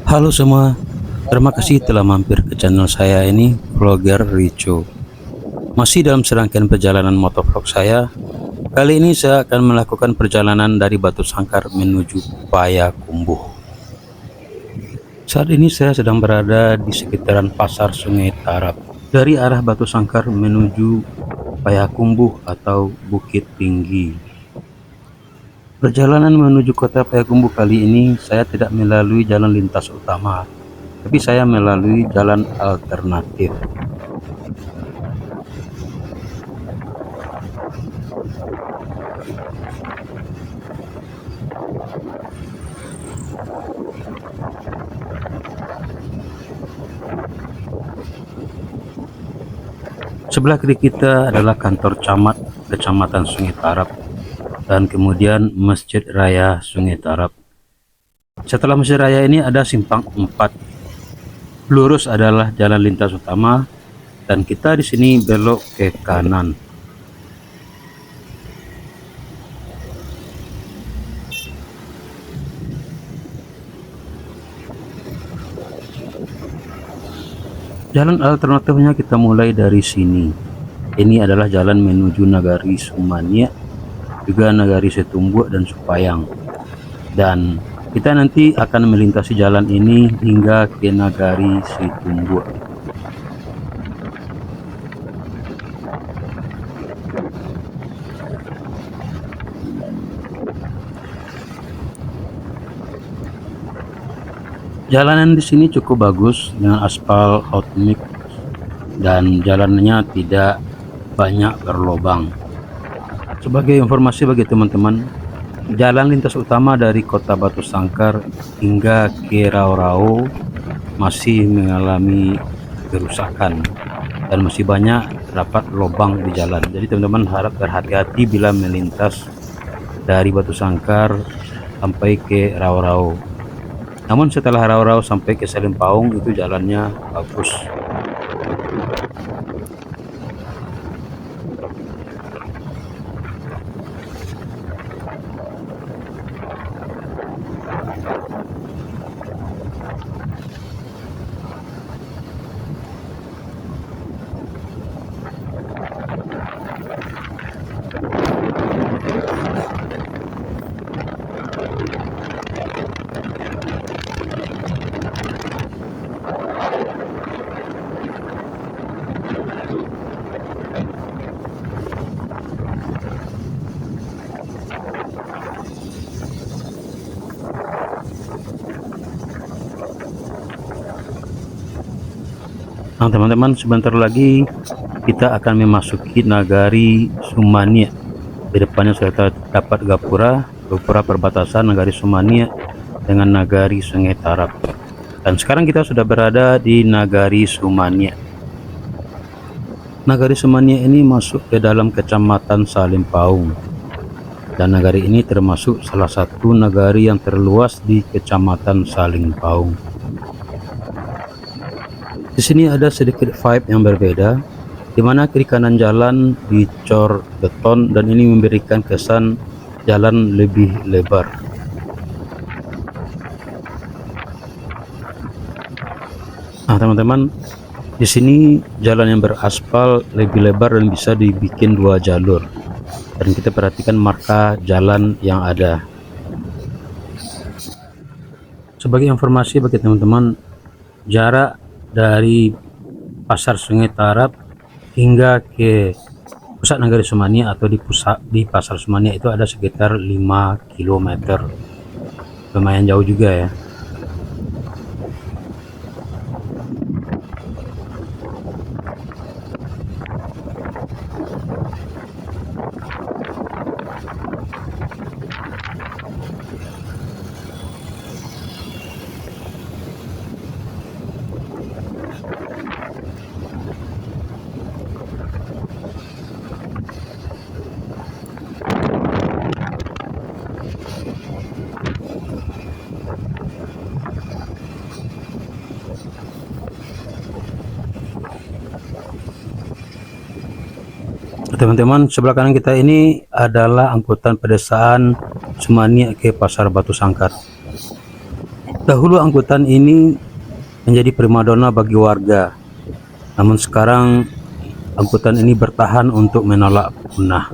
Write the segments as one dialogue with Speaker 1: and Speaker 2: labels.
Speaker 1: Halo semua, terima kasih telah mampir ke channel saya ini, Vlogger Rico. Masih dalam serangkaian perjalanan motovlog saya. Kali ini saya akan melakukan perjalanan dari Batu Sangkar menuju Payakumbuh. Saat ini saya sedang berada di sekitaran Pasar Sungai Tarap. Dari arah Batu Sangkar menuju Payakumbuh atau Bukit Tinggi. Perjalanan menuju kota Payakumbuh kali ini saya tidak melalui jalan lintas utama, tapi saya melalui jalan alternatif. Sebelah kiri kita adalah kantor camat Kecamatan Sungai Tarap dan kemudian Masjid Raya Sungai Tarap. Setelah Masjid Raya ini ada simpang 4. Lurus adalah jalan lintas utama dan kita di sini belok ke kanan. Jalan alternatifnya kita mulai dari sini. Ini adalah jalan menuju Nagari Sumania, juga Nagari Setumbuk dan Supayang. Dan kita nanti akan melintasi jalan ini hingga ke Nagari Setumbuk. Jalanan di sini cukup bagus dengan aspal hot mix dan jalannya tidak banyak berlobang. Sebagai informasi bagi teman-teman, jalan lintas utama dari kota Batu Sangkar hingga ke Rau-Rau masih mengalami kerusakan dan masih banyak terdapat lubang di jalan. Jadi teman-teman harap berhati-hati bila melintas dari Batu Sangkar sampai ke Rau-Rau. Namun setelah Rau-Rau sampai ke Salimpaung itu jalannya bagus. Nah teman-teman, sebentar lagi kita akan memasuki Nagari Sumania. Di depannya sudah dapat gapura perbatasan Nagari Sumania dengan Nagari Sungai Tarap. Dan sekarang kita sudah berada di Nagari Sumania. Nagari Sumania ini masuk ke dalam Kecamatan Salimpaung. Dan nagari ini termasuk salah satu nagari yang terluas di Kecamatan Salimpaung. Di sini ada sedikit vibe yang berbeda, di mana kiri kanan jalan dicor beton dan ini memberikan kesan jalan lebih lebar. Nah teman-teman, di sini jalan yang beraspal lebih lebar dan bisa dibikin 2 jalur. Dan kita perhatikan marka jalan yang ada. Sebagai informasi bagi teman-teman, jarak dari Pasar Sungai Tarap hingga ke pusat Nagari Sumania atau di Pasar Sumania itu ada sekitar 5 km. Lumayan jauh juga ya. Teman-teman, sebelah kanan kita ini adalah angkutan pedesaan Sumania ke Pasar Batu Sangkar. Dahulu angkutan ini menjadi primadona bagi warga, namun sekarang angkutan ini bertahan untuk menolak punah.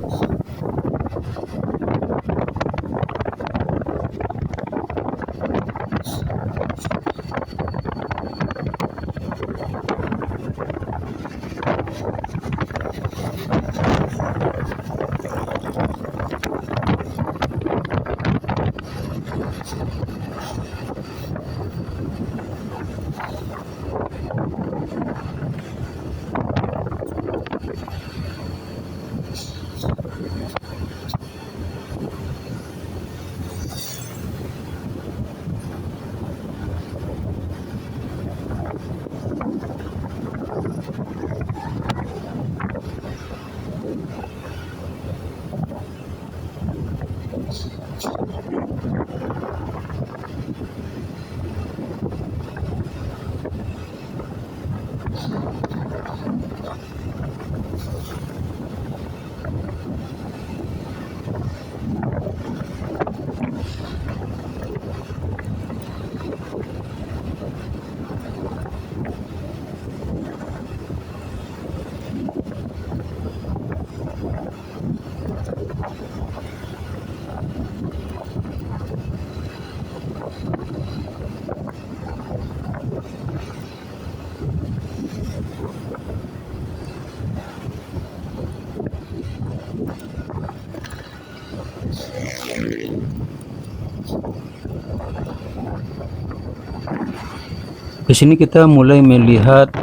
Speaker 1: Di sini kita mulai melihat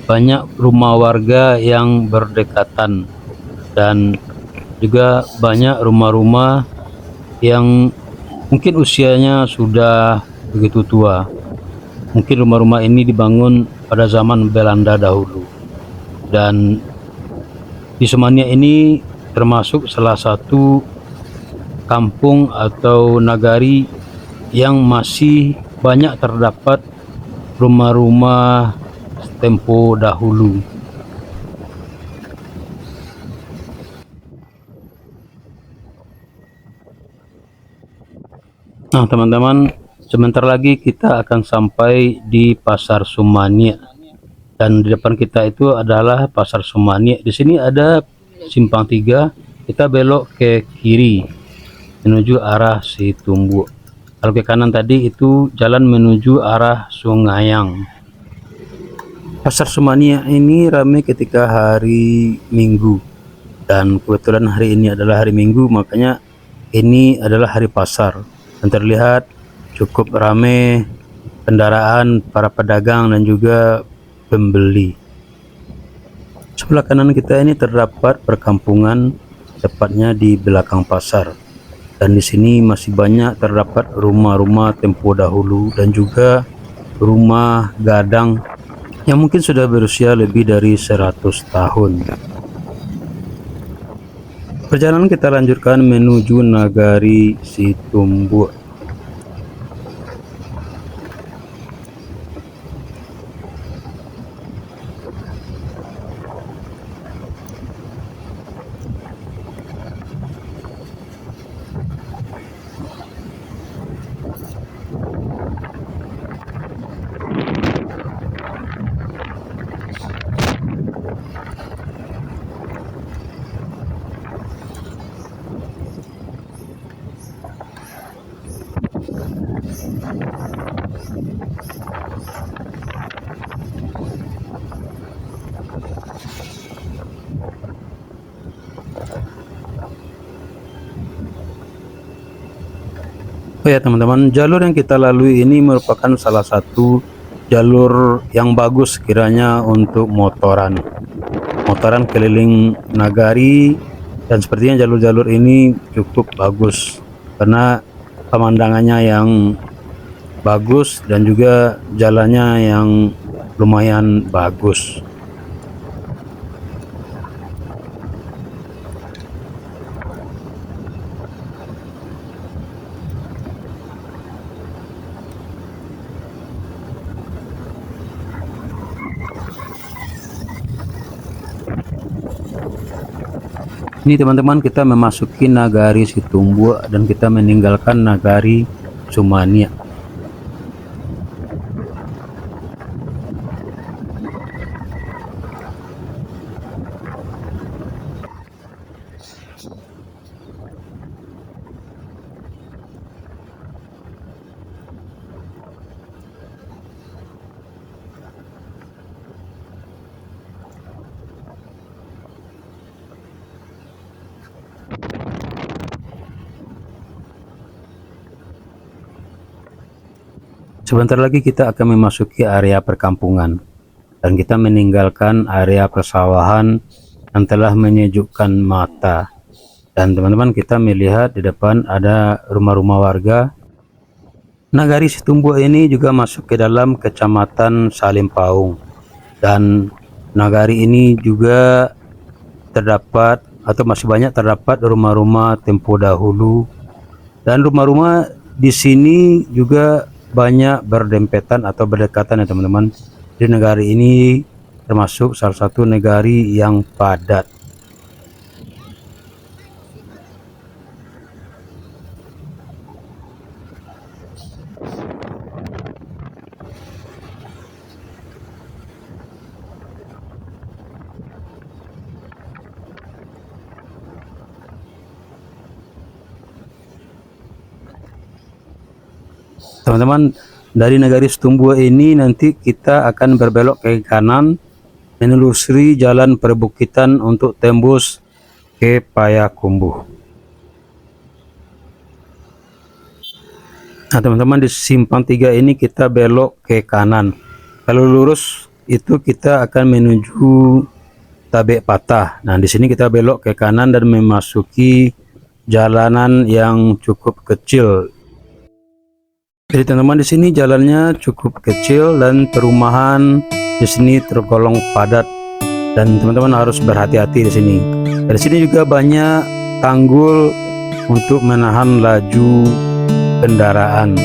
Speaker 1: banyak rumah warga yang berdekatan dan juga banyak rumah-rumah yang mungkin usianya sudah begitu tua. Mungkin rumah-rumah ini dibangun pada zaman Belanda dahulu, dan di Sumania ini termasuk salah satu kampung atau nagari yang masih banyak terdapat rumah-rumah tempo dahulu. Nah teman-teman, sebentar lagi kita akan sampai di Pasar Sumania, dan di depan kita itu adalah Pasar Sumania. Di sini ada simpang 3, kita belok ke kiri menuju arah Situmbuk. Kalau ke kanan tadi itu jalan menuju arah Sungayang. Pasar Sumania ini ramai ketika hari Minggu, dan kebetulan hari ini adalah hari Minggu, makanya ini adalah hari pasar, dan terlihat cukup ramai kendaraan para pedagang dan juga pembeli. Sebelah kanan kita ini terdapat perkampungan, tepatnya di belakang pasar, dan di sini masih banyak terdapat rumah-rumah tempo dahulu dan juga rumah gadang yang mungkin sudah berusia lebih dari 100 tahun. Perjalanan kita lanjutkan menuju Nagari Situmbuk. Oh ya teman-teman, jalur yang kita lalui ini merupakan salah satu jalur yang bagus kiranya untuk motoran keliling nagari, dan sepertinya jalur-jalur ini cukup bagus karena pemandangannya yang bagus dan juga jalannya yang lumayan bagus. Ini teman-teman, kita memasuki Nagari Situmbuk dan kita meninggalkan Nagari Sumania. Sebentar lagi kita akan memasuki area perkampungan dan kita meninggalkan area persawahan yang telah menyejukkan mata. Dan teman-teman, kita melihat di depan ada rumah-rumah warga. Nagari Situmbua ini juga masuk ke dalam kecamatan Salim Paung, dan nagari ini juga terdapat atau masih banyak terdapat rumah-rumah tempo dahulu, dan rumah-rumah di sini juga banyak berdempetan atau berdekatan ya teman-teman. Di negari ini termasuk salah satu negari yang padat. Teman-teman, dari Nagari Situmbua ini nanti kita akan berbelok ke kanan menelusuri jalan perbukitan untuk tembus ke Payakumbuh. Nah teman-teman, di simpang 3 ini kita belok ke kanan. Kalau lurus itu kita akan menuju Tabek Patah. Nah di sini kita belok ke kanan dan memasuki jalanan yang cukup kecil. Jadi teman-teman, di sini jalannya cukup kecil dan perumahan di sini tergolong padat, dan teman-teman harus berhati-hati di sini. Di sini juga banyak tanggul untuk menahan laju kendaraan.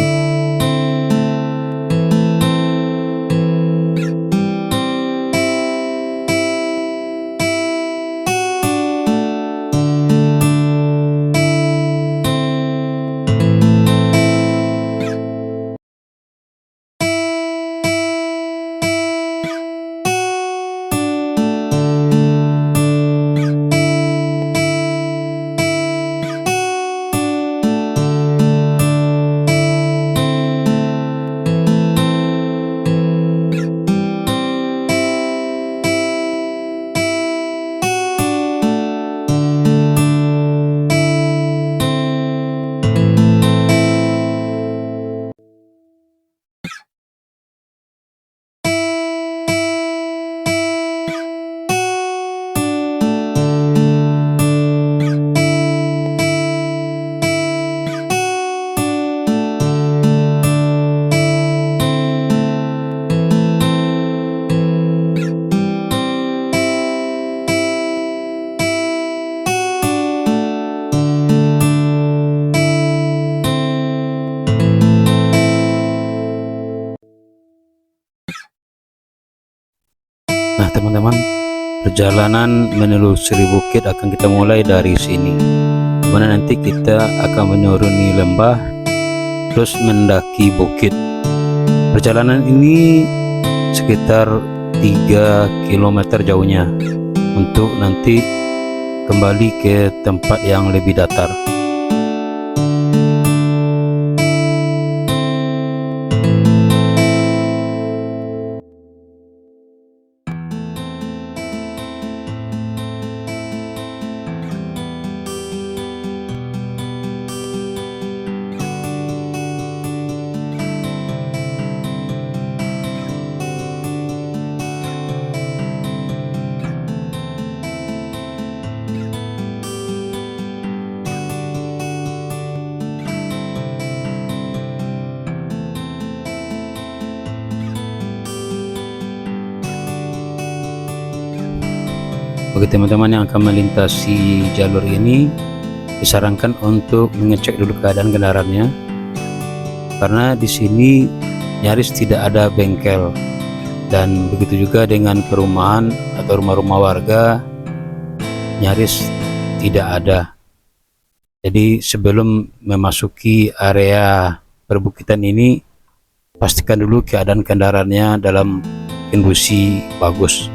Speaker 1: Nah teman-teman, perjalanan menelusuri bukit akan kita mulai dari sini, dimana nanti kita akan menuruni lembah terus mendaki bukit. Perjalanan ini sekitar 3 km jauhnya untuk nanti kembali ke tempat yang lebih datar. Bagi teman-teman yang akan melintasi jalur ini, disarankan untuk mengecek dulu keadaan kendaraannya, karena di sini nyaris tidak ada bengkel, dan begitu juga dengan perumahan atau rumah-rumah warga nyaris tidak ada. Jadi sebelum memasuki area perbukitan ini, pastikan dulu keadaan kendaraannya dalam kondisi bagus.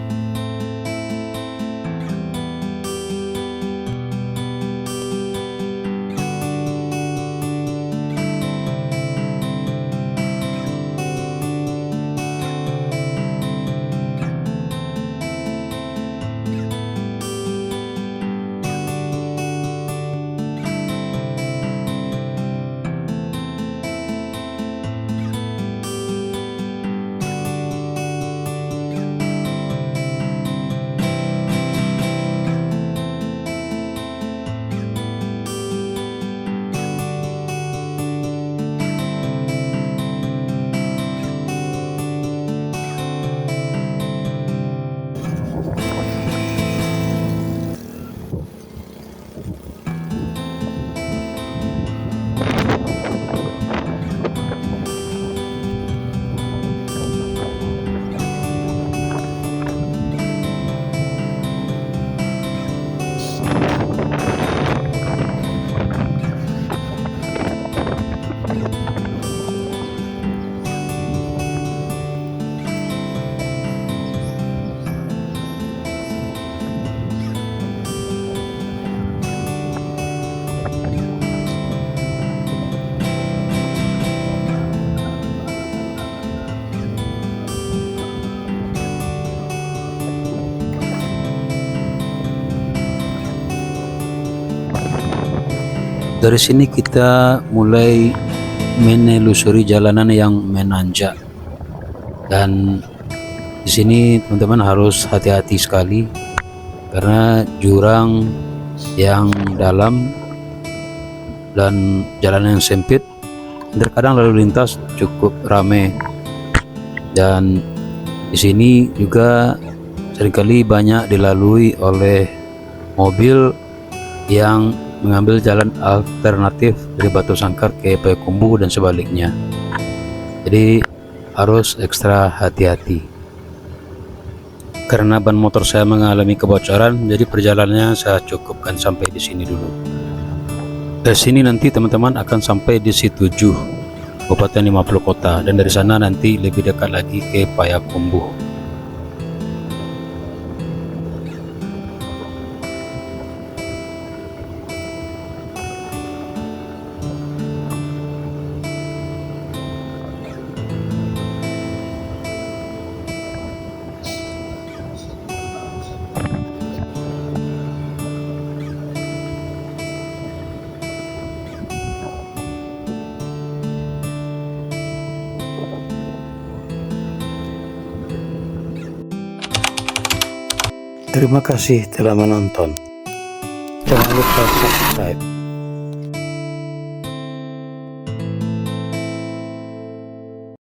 Speaker 1: Dari sini kita mulai menelusuri jalanan yang menanjak, dan di sini teman-teman harus hati-hati sekali karena jurang yang dalam dan jalan yang sempit. Terkadang lalu lintas cukup ramai, dan di sini juga seringkali banyak dilalui oleh mobil yang mengambil jalan alternatif dari Batu Sangkar ke Payakumbuh dan sebaliknya. Jadi harus ekstra hati-hati. Karena ban motor saya mengalami kebocoran, jadi perjalanannya saya cukupkan sampai di sini dulu. Dari sini nanti teman-teman akan sampai di Situjuh, Kabupaten 50 Kota, dan dari sana nanti lebih dekat lagi ke Payakumbuh. Terima kasih telah menonton. Jangan lupa subscribe